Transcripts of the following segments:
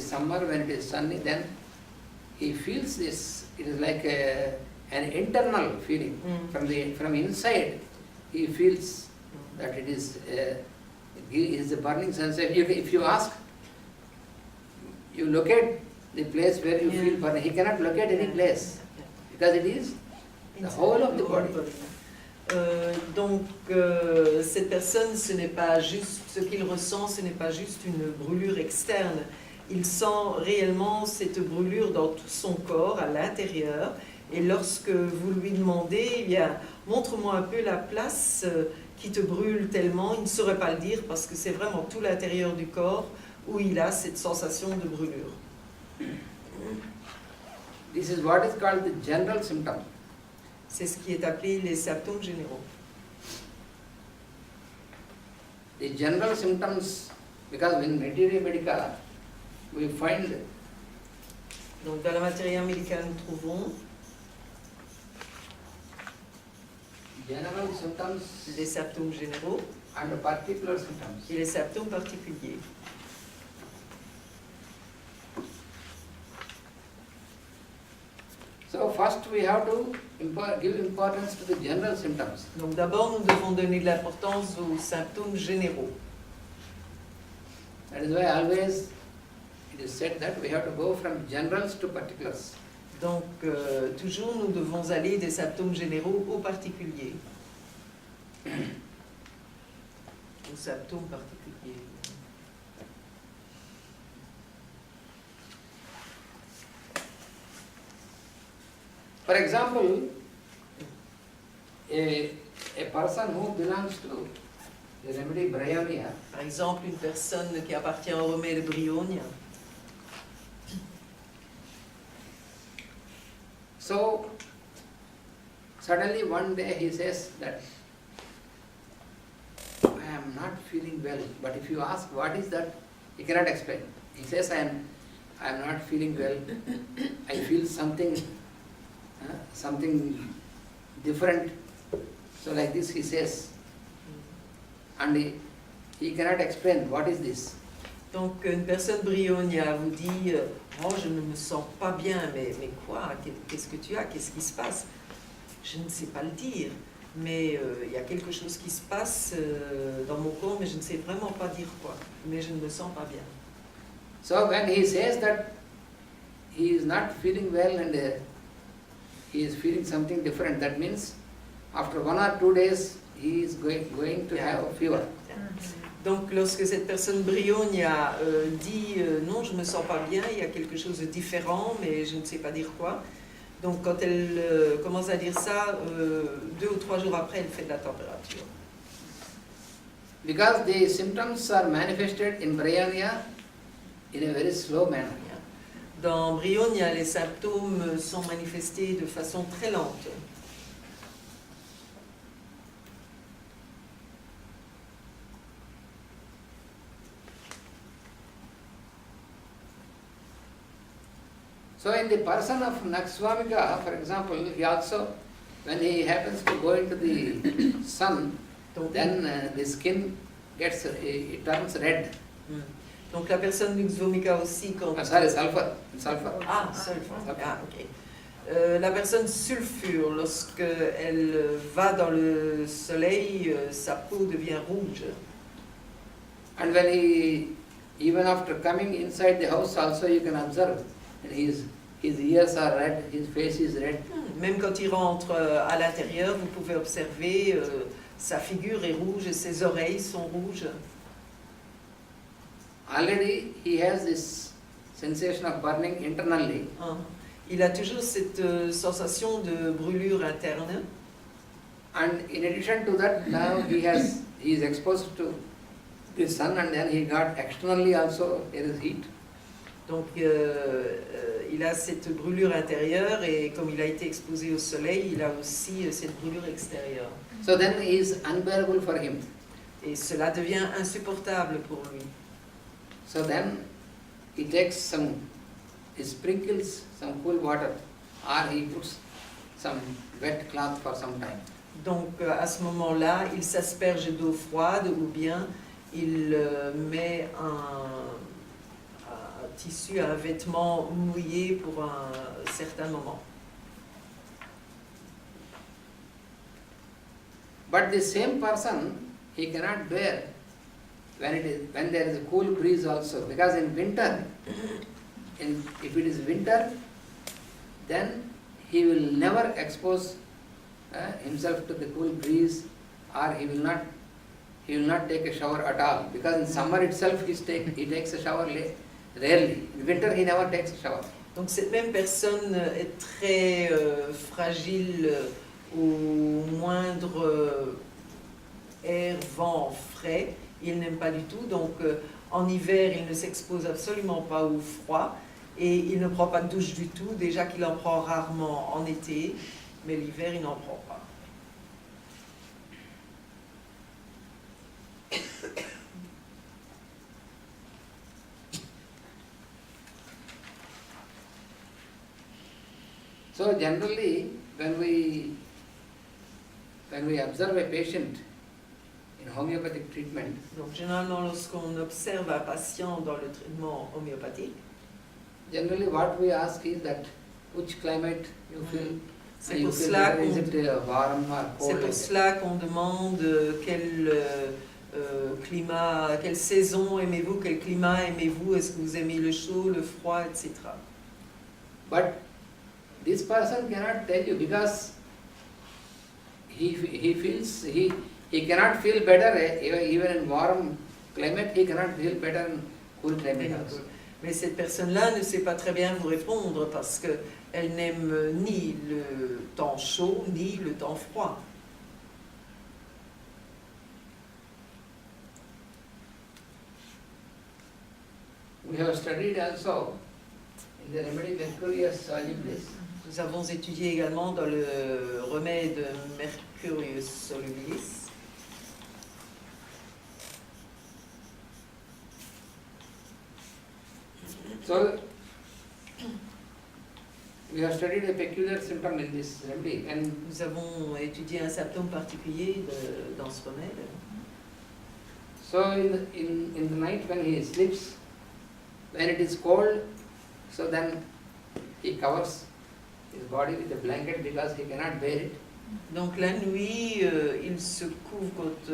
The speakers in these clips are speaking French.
summer, when it is sunny, then he feels this. It is like an internal feeling. From inside. He feels that it is a burning sensation. If you ask, you locate the place where you feel burning. He cannot locate any place because it is the whole of the body. Cette personne, ce n'est pas juste ce qu'il ressent, ce n'est pas juste une brûlure externe. Il sent réellement cette brûlure dans tout son corps, à l'intérieur. Et lorsque vous lui demandez, montre-moi un peu la place qui te brûle tellement, il ne saurait pas le dire parce que c'est vraiment tout l'intérieur du corps où il a cette sensation de brûlure. This is what is called the general symptom. C'est ce qui est appelé les symptômes généraux. The general symptoms, because in Materia Medica, we find. Donc dans la Materia Medica, nous trouvons general symptoms, les symptômes généraux and particular symptoms. Et les symptômes particuliers. So first we have to give importance to the general symptoms. Donc d'abord nous devons donner de l'importance aux symptômes généraux. That is why always it is said that we have to go from generals to particulars. Donc toujours nous devons aller des symptômes généraux aux particuliers. Aux symptômes particuliers. For example, a person who belongs to the remedy Bryonia. Par exemple, une personne qui appartient au remède Bryonia. So, suddenly one day he says that, I am not feeling well. But if you ask what is that, he cannot explain. He says, I am not feeling well. I feel something different. So like this he says. And he cannot explain what is this. Donc une personne Bryonia vous dit oh, je ne me sens pas bien, mais quoi? Qu'est-ce que tu as? Qu'est-ce qui se passe? Je ne sais pas le dire, mais il y a quelque chose qui se passe dans mon corps, mais je ne sais vraiment pas dire quoi. Mais je ne me sens pas bien. So when he says that he is not feeling well and he is feeling something different, that means after 1 or 2 days he is going to have a fever. Donc lorsque cette personne Bryonia dit non, je ne me sens pas bien, il y a quelque chose de différent, mais je ne sais pas dire quoi. Donc quand elle commence à dire ça, 2 ou 3 jours après, elle fait de la température. Because the symptoms are manifested in Bryonia in a very slow manner. Dans Bryonia, les symptômes sont manifestés de façon très lente. So in the person of Nakswamika, for example, he also, when he happens to go into the sun, then the skin it turns red. Donc la personne Nakswamika aussi quand... sorry, sulfur. Ah, sulfur. Ah, ok. La personne sulfure, lorsque elle va dans le soleil, sa peau devient rouge. And when even after coming inside the house also you can observe. And his ears are red, his face is red. Même quand il rentre à l'intérieur, vous pouvez observer sa figure est rouge et ses oreilles sont rouges. Already he has this sensation of burning internally. Il a toujours cette sensation de brûlure interne. And in addition to that, now he is exposed to the sun, and then he got externally also there is heat. Donc il a cette brûlure intérieure et comme il a été exposé au soleil, il a aussi cette brûlure extérieure. So then it is unbearable for him. Et cela devient insupportable pour lui. So then he sprinkles some cool water, or he puts some wet cloth for some time. Donc à ce moment-là, il s'asperge d'eau froide ou bien il met un tissu, un vêtement mouillé pour un certain moment. But the same person, he cannot bear when there is a cool breeze also, because in winter, if it is winter, then he will never expose himself to the cool breeze, or he will not take a shower at all, because in summer itself he takes a shower rarely. In winter he never takes a shower. Donc cette même personne est très fragile au moindre air, vent frais. Il n'aime pas du tout, donc en hiver il ne s'expose absolument pas au froid et il ne prend pas de douche du tout, déjà qu'il en prend rarement en été, mais l'hiver il n'en prend pas. So generally, when we observe a patient in homeopathic treatment, donc généralement lorsqu'on observe un patient dans le traitement homéopathique, generally what we ask is that which climate you feel. C'est pour cela qu'on demande quel climat, quelle saison aimez-vous, quel climat aimez-vous, est-ce que vous aimez le chaud, le froid, etc. But this person cannot tell you, because he feels he cannot feel better even in warm climate. He cannot feel better in cool climate also. Mais cette personne-là ne sait pas très bien vous répondre parce qu'elle n'aime ni le temps chaud ni le temps froid. We have studied also in the remedy Mercurius solubilis. Nous avons étudié également dans le remède Mercurius solubilis. So, we have studied a peculiar symptom in this remedy. And nous avons étudié un symptôme particulier dans ce remède. So, in the night when he sleeps, when it is cold, so then he covers his body with a blanket because he cannot bear it. Donc la nuit, il se couvre quand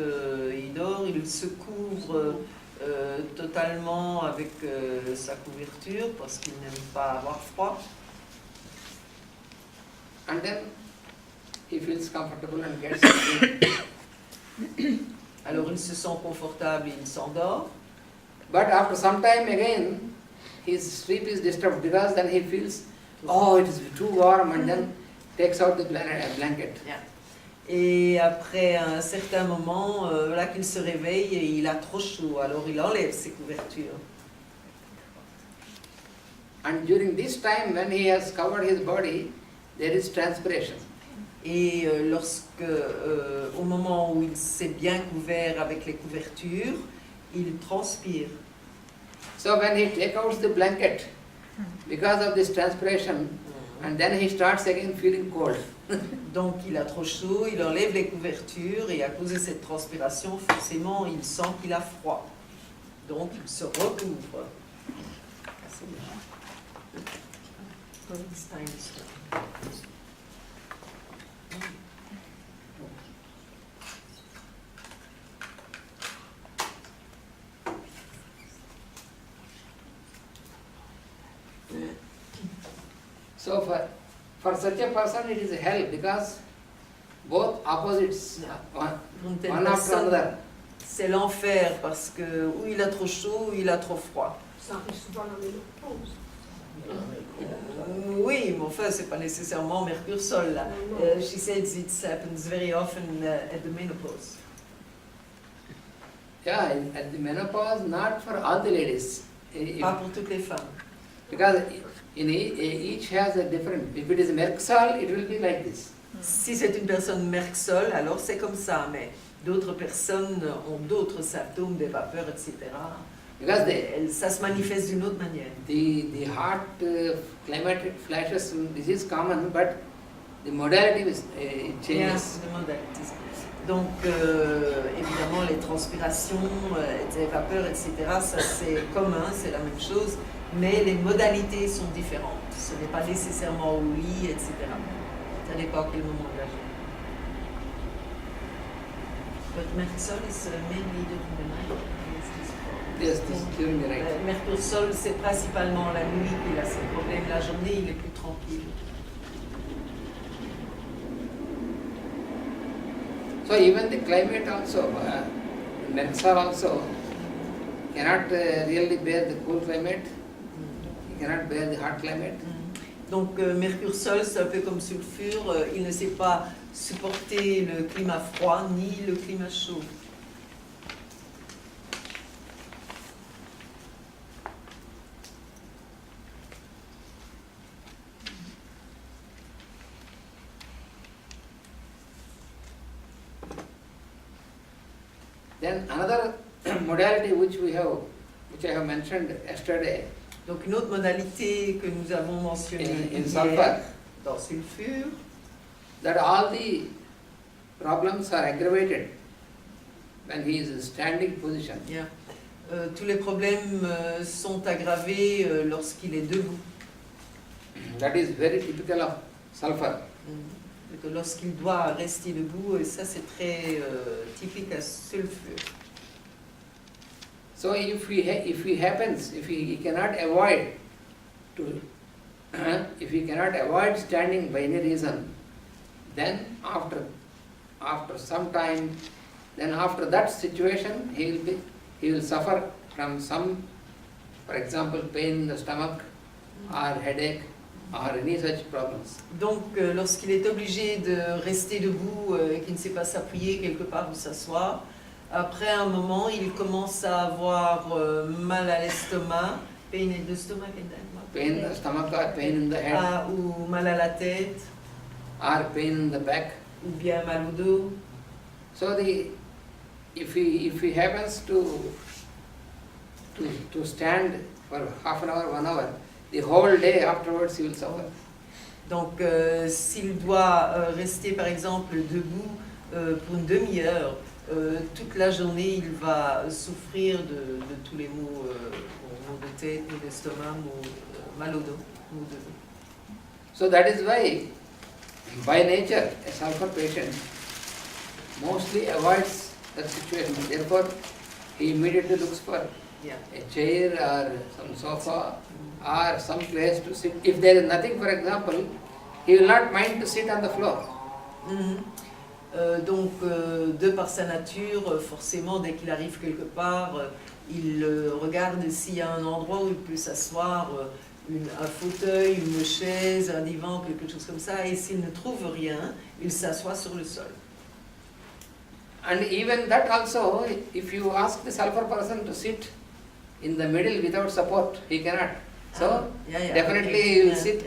il dort, il se couvre totalement avec sa couverture parce qu'il n'aime pas avoir froid. And then he feels comfortable and gets sleep. Alors il se sent confortable et il s'endort. But after some time again, his sleep is disturbed because then he feels, oh, it is too warm, and then takes out the blanket. Yeah. Et après un certain moment, là qu'il se réveille et il a trop chaud, alors il enlève ses couvertures. And during this time, when he has covered his body, there is transpiration. Et au moment où il s'est bien couvert avec les couvertures, il transpire. So when he takes out the blanket, because of this transpiration, and then he starts again feeling cold. Donc il a trop chaud, il enlève les couvertures et à cause de cette transpiration, forcément, il sent qu'il a froid. Donc il se recouvre. So for such a person it is hell, because both opposites, one after another. C'est l'enfer parce que ou il a trop chaud ou il a trop froid. Ça arrive souvent dans les ménopauses. Oui, mais enfin, c'est pas nécessairement Mercure-Sol là. She says it happens very often at the menopause. Yeah, at the menopause, not for all the ladies. Pas pour toutes les femmes. Because each has a different. If it is Merc-Sol, it will be like this. Si c'est une personne Merc-Sol, alors c'est comme ça, mais d'autres personnes ont d'autres symptômes, des vapeurs, etc. Because ça se manifeste d'une autre manière. The hot climatic flashes, this is common, but the modality is changes. Yes, the modalities. Donc, évidemment, les transpirations, les vapeurs, etc., ça c'est commun, c'est la même chose, mais les modalités sont différentes. Ce n'est pas nécessairement au lit, etc. Ça dépend à quel moment de la journée. But Mercure is mainly during the night. Yes, this is during the night. Mercure Sol, c'est principalement la nuit qu'il a ses problèmes. La journée, il est plus tranquille. So even the climate also, Mercure also cannot really bear the cool climate. He cannot bear the hot climate. Donc Mercure Sol, c'est un peu comme sulfure, il ne sait pas supporter le climat froid ni le climat chaud. Then another modality which I have mentioned yesterday Donc une autre modalité que nous avons mentionnée in sulfur, dans sulfure, that all the problems are aggravated when he is in standing position. yeah. Tous les problèmes sont aggravés lorsqu'il est debout. That is very typical of sulfur. Lorsqu'il doit rester debout, et ça c'est très typique à sulfure. So if he cannot avoid to, if he cannot avoid standing by any reason, then after some time, then after that situation, he will suffer from some, for example, pain in the stomach or headache or any such problems. Donc lorsqu'il est obligé de rester debout et qu'il ne sait pas s'appuyer quelque part ou s'asseoir, après un moment, il commence à avoir mal à l'estomac, pain in the stomach, Pain in the stomach or pain in the head ou mal à la tête, or pain in the back. ou bien mal au dos. So if he happens to stand for half an hour, 1 hour, the whole day afterwards he will suffer. Donc s'il doit rester par exemple debout pour une demi-heure, toute la journée il va souffrir de tous les maux, maux de tête, maux d'estomac, mal au dos, maux de dos. So that is why, by nature, a sulfur patient mostly avoids that situation. Therefore, he immediately looks for Yeah. a chair or some sofa or some place to sit. If there is nothing, for example, he will not mind to sit on the floor. Donc, de par sa nature, forcément, dès qu'il arrive quelque part, il regarde s'il y a un endroit où il peut s'asseoir, un fauteuil, une chaise, un divan, quelque chose comme ça, et s'il ne trouve rien, il s'assoit sur le sol. And even that also, if you ask the sulfur person to sit in the middle without support, he cannot. So, definitely he will sit.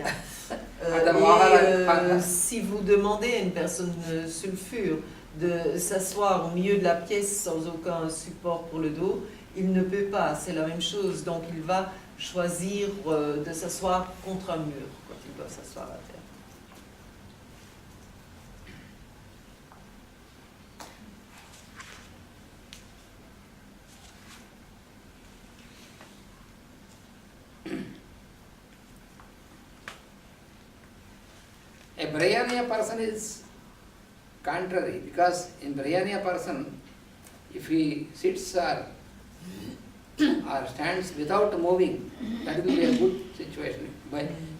Si vous demandez à une personne sulfure de s'asseoir au milieu de la pièce sans aucun support pour le dos, il ne peut pas, c'est la même chose. Donc il va choisir de s'asseoir contre un mur quand il doit s'asseoir à terre. A Brahmaniya person is contrary, because in Brahmaniya person, if he sits or stands without moving, that will be a good situation.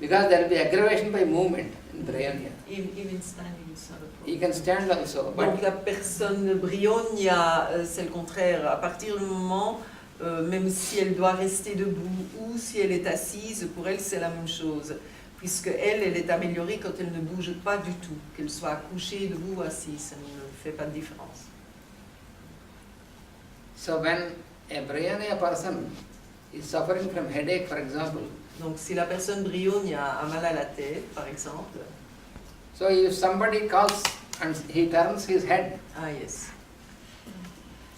Because there will be aggravation by movement in Brahmaniya. Even standing is not a problem. He can stand also. Donc la personne brionnia, c'est le contraire. À partir du moment, même si elle doit rester debout ou si elle est assise, pour elle c'est la même chose. Puisque elle est améliorée quand elle ne bouge pas du tout, qu'elle soit couchée, debout ou assise, ça ne fait pas de différence. So when a Brahmaniya person is suffering from headache, for example, donc si la personne brionnia a mal à la tête, par exemple, so if somebody calls and he turns his head, yes.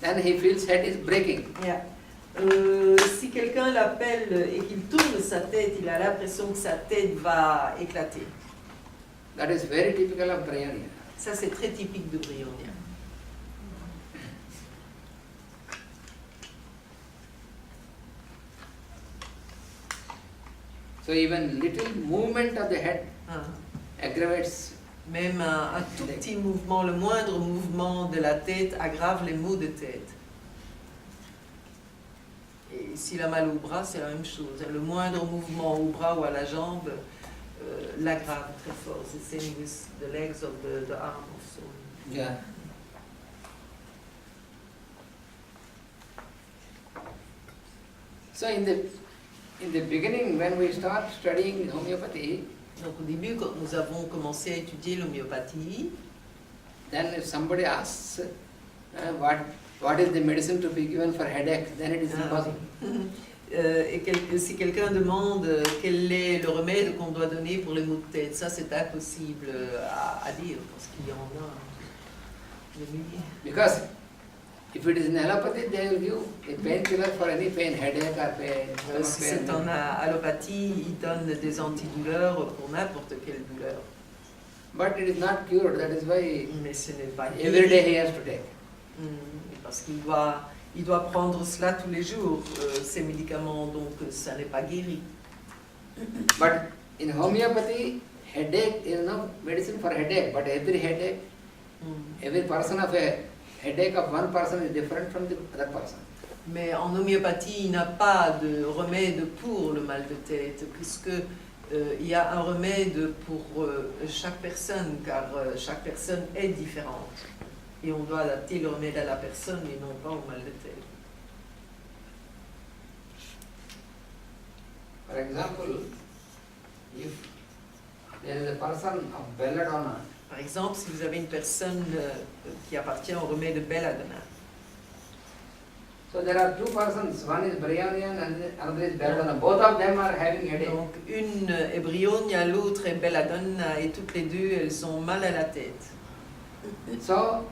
then he feels head is breaking. Yeah. Si quelqu'un l'appelle et qu'il tourne sa tête, il a l'impression que sa tête va éclater. That is very typical of Brahmaniya. Ça, c'est très typique de brionnia. So even little movement of the head Hein. aggravates. Même un tout petit mouvement, le moindre mouvement de la tête aggrave les maux de tête. Et s'il a mal au bras, c'est la même chose. Le moindre mouvement au bras ou à la jambe l'aggrave très fort. C'est the same with the legs of the arm also. Yeah. So in the beginning, when we start studying homeopathy, Donc au début, quand nous avons commencé à étudier l'homéopathie, then if somebody asks what is the medicine to be given for headache, then it is impossible. Si quelqu'un demande quel est le remède qu'on doit donner pour les maux de tête, ça c'est impossible à dire parce qu'il y en a des milliers. Because if it is in allopathy, they will give a painkiller for any pain, headache or pain. Si c'est en allopathie, ils donnent des antidouleurs pour n'importe quelle douleur. But it is not cured, that is why Mais ce n'est pas every day he has to take. Parce qu'il doit prendre cela tous les jours, ces médicaments, donc ça n'est pas guéri. But in homeopathy, headache is no medicine for headache, but every headache, every person of a headache of one person is different from the other person. Mais en homéopathie, il n'y a pas de remède pour le mal de tête, puisque il y a un remède pour chaque personne, car chaque personne est différente. Et on doit adapter le remède à la personne et non pas au mal de tête. For example, if there is a person of belladonna, Par exemple, si vous avez une personne qui appartient au remède de belladonna, so there are two persons, one is Brionian and another is belladonna. Both of them are having headache. donc une est bryonia, l'autre est belladonna, et toutes les deux, elles ont mal à la tête. So,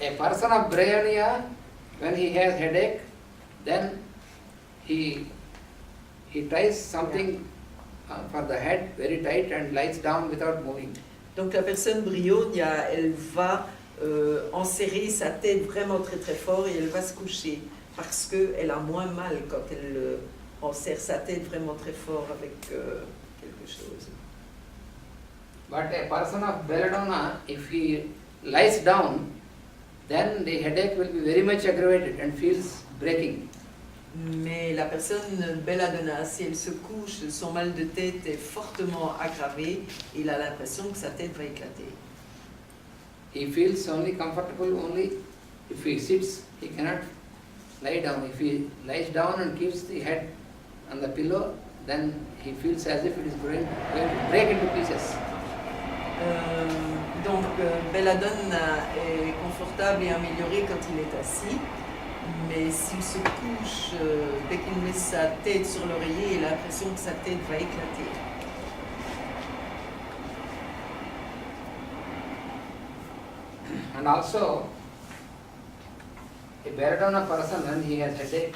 a person of Bryonia, when he has headache, then he ties something for the head very tight and lies down without moving. Donc la personne bryonia, elle va enserrer sa tête vraiment très très fort et elle va se coucher parce qu'elle a moins mal quand elle enserre sa tête vraiment très fort avec quelque chose. But a person of belladonna, if he lies down, then the headache will be very much aggravated and feels breaking. Mais la personne belladonna, si elle se couche, son mal de tête est fortement aggravé et il a l'impression que sa tête va éclater. He feels only comfortable only if he sits, he cannot lie down. If he lies down and keeps the head on the pillow, then he feels as if it is going to break into pieces. Donc belladonna est confortable et amélioré quand il est assis, mais s'il se couche, dès qu'il met sa tête sur l'oreiller, il a l'impression que sa tête va éclater. And also, a belladonna person, when he has headache,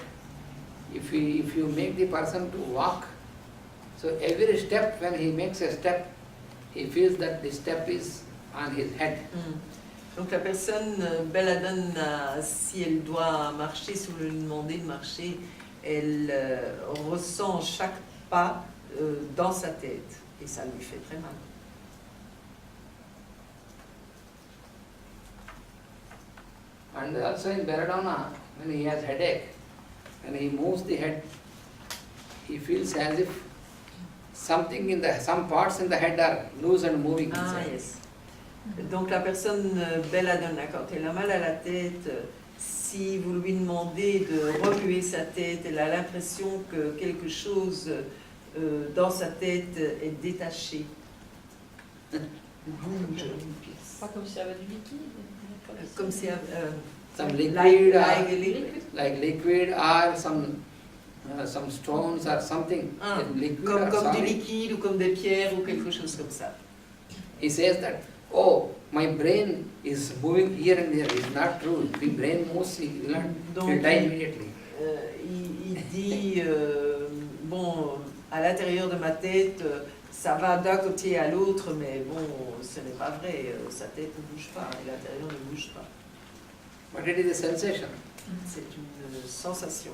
if you make the person to walk, so every step, when he makes a step, he feels that the step is on his head. Donc la personne belladonna, si elle doit marcher, si vous lui demandez de marcher, elle ressent chaque pas dans sa tête et ça lui fait très mal. And also in belladonna, when he has headache, when he moves the head, he feels as if something some parts in the head are loose and moving. Ah, yes. Donc la personne belladonna, quand elle a mal à la tête, si vous lui demandez de remuer sa tête, elle a l'impression que quelque chose dans sa tête est détaché. Bouge. Pas comme s'il y avait du liquide. Comme si Some liquid, like liquid or some stones or something. Ah, Liquid comme or du solid. liquide ou comme des pierres ou quelque chose comme ça. He says that, oh, my brain is moving here and there. It's not true. If the brain moves, he will not Donc, die immediately. Il dit, bon, à l'intérieur de ma tête, ça va d'un côté à l'autre, mais bon, ce n'est pas vrai. Sa tête ne bouge pas et l'intérieur ne bouge pas. But it is a sensation. C'est une sensation.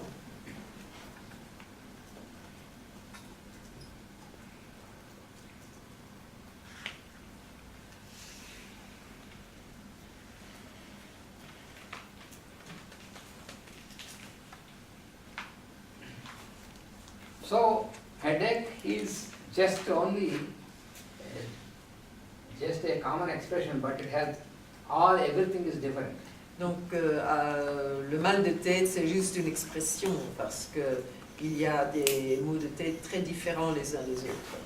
So headache is just only just a common expression, but it has everything is different. Donc le mal de tête, c'est juste une expression parce que il y a des maux de tête très différents les uns des autres.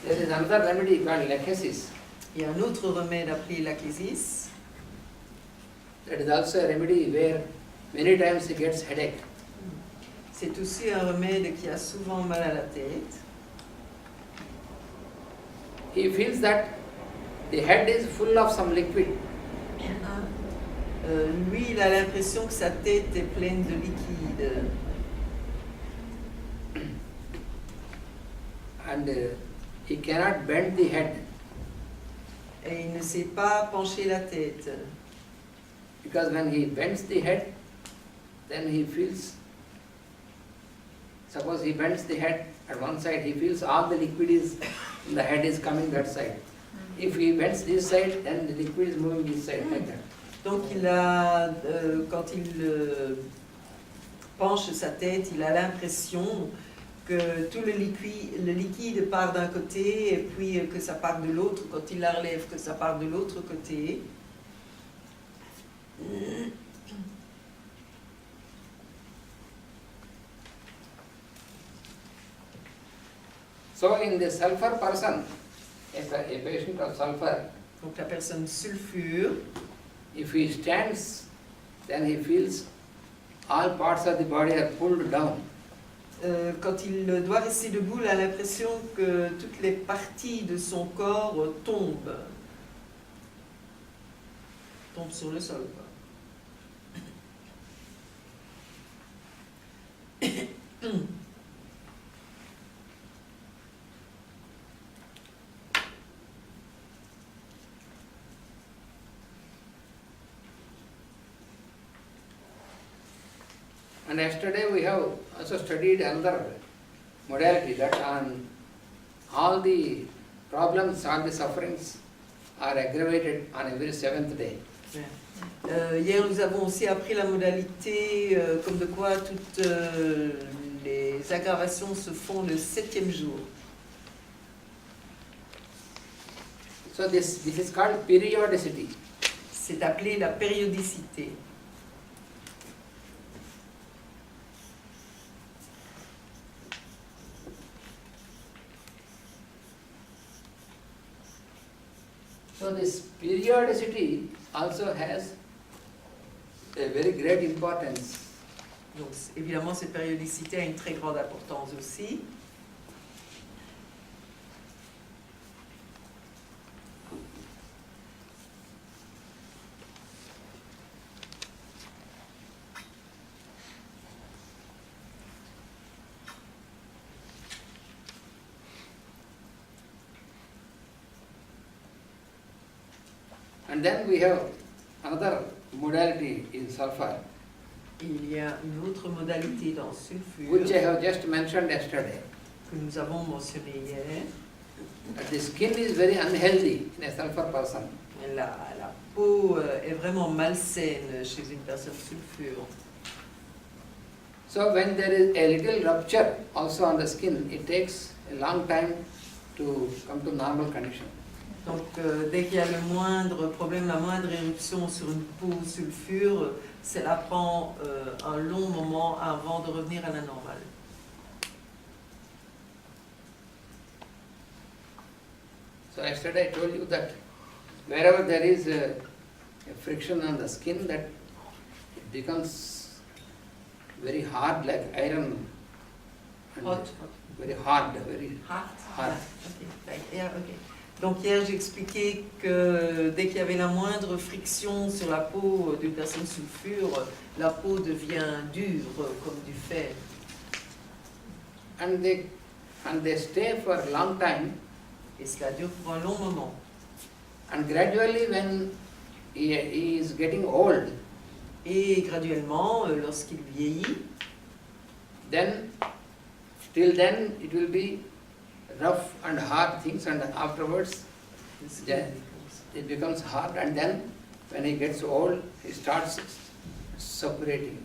There is another remedy called lachesis. Il y a un autre remède appelé l'aclésis. That is also a remedy where many times he gets headache. C'est aussi un remède qui a souvent mal à la tête. He feels that the head is full of some liquid. Lui, il a l'impression que sa tête est pleine de liquide. And he cannot bend the head Et il ne sait pas pencher la tête. because when he bends the head, then he feels, suppose he bends the head at one side, he feels all the liquid is in the head is coming that side. If he bends this side, then the liquid is moving this side like that. Donc il a, quand il penche sa tête, il a l'impression que tout le liquide part d'un côté et puis que ça part de l'autre. Quand il la relève, que ça part de l'autre côté. So in the sulfur person, a patient of sulfur, Donc la personne sulfure, if he stands, then he feels all parts of the body are pulled down. quand il doit rester debout, il a l'impression que toutes les parties de son corps tombent sur le sol, quoi. And yesterday we have also studied another modality that on all the problems, all the sufferings are aggravated on every seventh day. Hier, nous avons aussi appris la modalité comme de quoi toutes les aggravations se font le 7e jour. So this is called periodicity. C'est appelé la périodicité. So this periodicity also has a very great importance. Donc, évidemment, cette périodicité a une très grande importance aussi. And then we have another modality in sulfur, Il y a une autre modalité dans le sulfure which I have just mentioned yesterday. que nous avons mentionné hier. That the skin is very unhealthy in a sulfur person. La peau est vraiment malsaine chez une personne sulfure. So when there is a little rupture also on the skin, it takes a long time to come to normal condition. Donc, dès qu'il y a le moindre problème, la moindre éruption sur une peau sulfure, cela prend un long moment avant de revenir à la normale. So yesterday I told you that wherever there is a friction on the skin, that it becomes very hard like iron. And Hot. very hard, very Hard. hard. Ok. Donc hier j'ai expliqué que dès qu'il y avait la moindre friction sur la peau d'une personne sulfure, la peau devient dure comme du fer. And they stay for a long time. Et cela dure pour un long moment. And gradually when he is getting old, Et graduellement, lorsqu'il vieillit, then till then it will be rough and hard things, and afterwards then it becomes hard, and then when he gets old he starts separating.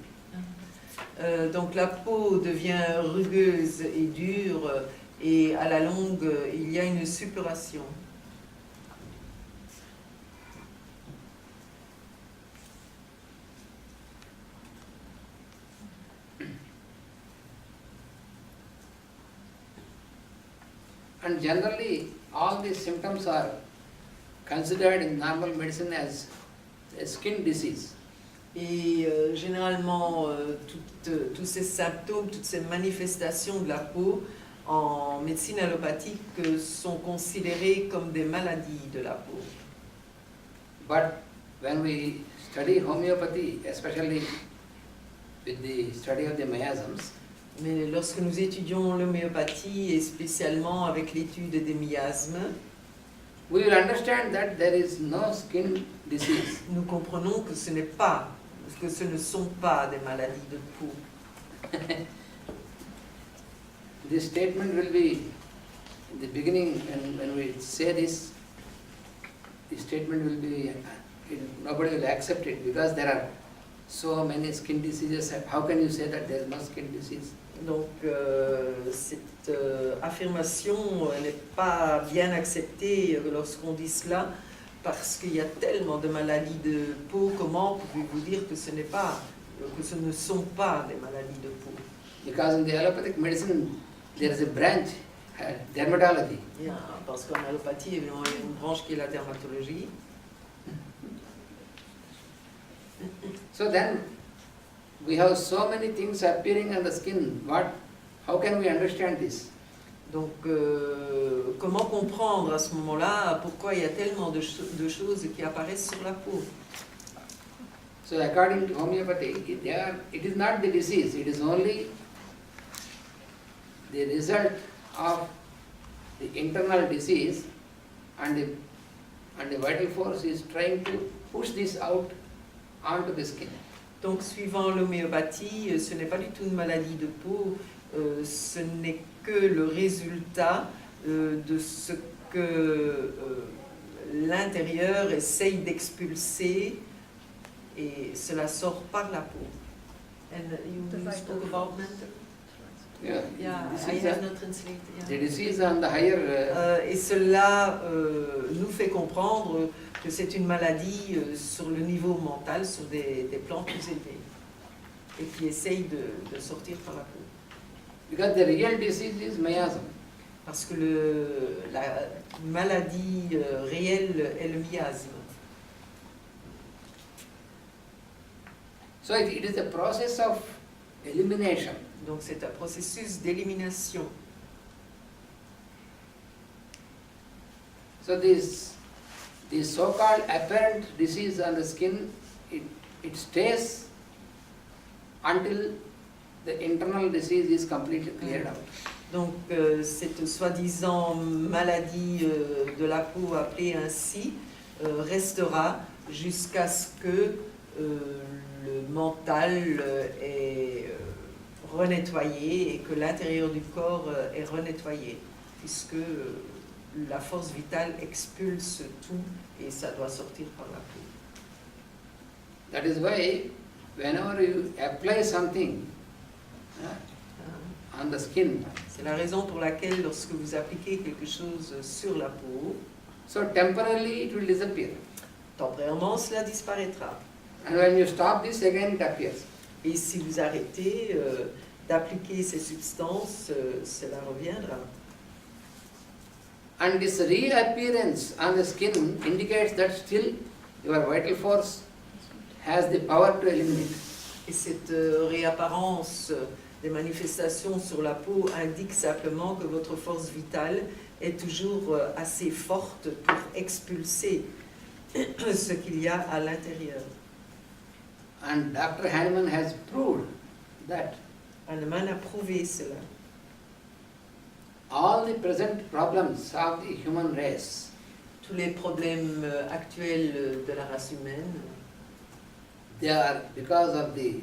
Donc la peau devient rugueuse et dure et à la longue, il y a une suppuration. And generally, all these symptoms are considered in normal medicine as a skin disease. Et généralement, tous ces symptômes, toutes ces manifestations de la peau en médecine allopathique sont considérés comme des maladies de la peau. But when we study homeopathy, especially with the study of the miasms, Mais lorsque nous étudions l'homéopathie et spécialement avec l'étude des miasmes, we will understand that there is no skin disease. nous comprenons que ce ne sont pas des maladies de peau. This statement will be in the beginning, and when we say this statement will be, nobody will accept it because there are so many skin diseases. How can you say that there is no skin disease? Donc cette affirmation n'est pas bien acceptée lorsqu'on dit cela parce qu'il y a tellement de maladies de peau. Comment pouvez-vous dire que ce ne sont pas des maladies de peau? Because in the allopathic medicine there is a branch, dermatology. Parce qu'en allopathie, il y a une branche qui est la dermatologie. So then we have so many things appearing on the skin. How can we understand this? Donc, comment comprendre à ce moment-là pourquoi il y a tellement de choses qui apparaissent sur la peau? So according to homeopathy, it is not the disease, it is only the result of the internal disease, and the vital force is trying to push this out onto the skin. Donc, suivant l'homéopathie, ce n'est pas du tout une maladie de peau, ce n'est que le résultat de ce que l'intérieur essaye d'expulser et cela sort par la peau. And you spoke about mental? Yeah, I have not translated. The disease on the higher... Et cela nous fait comprendre que c'est une maladie sur le niveau mental, sur des plans plus élevés, et qui essaye de sortir par la peau. Because the real disease is miasm. Parce que la maladie réelle est le miasme. So it is a process of elimination. Donc c'est un processus d'élimination. So this so-called apparent disease on the skin, it stays until the internal disease is completely cleared out. Donc cette soi-disant maladie de la peau appelée ainsi restera jusqu'à ce que le mental est renettoyé et que l'intérieur du corps est renettoyé, puisque la force vitale expulse tout et ça doit sortir par la peau. That is why whenever you apply something on the skin, c'est la raison pour laquelle lorsque vous appliquez quelque chose sur la peau, so temporarily it will disappear. Temporairement, cela disparaîtra. And when you stop this, again it appears. Et si vous arrêtez d'appliquer ces substances, cela reviendra. And this reappearance on the skin indicates that still your vital force has the power to eliminate. Et cette réapparence des manifestations sur la peau indique simplement que votre force vitale est toujours assez forte pour expulser ce qu'il y a à l'intérieur. And Dr. Hahnemann has proved that Hahnemann a prouvé cela. all the present problems of the human race, Tous les problèmes actuels de la race humaine, they are because of the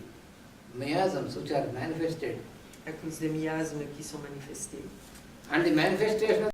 miasms which are manifested. à cause des miasmes qui sont manifestés. And the manifestation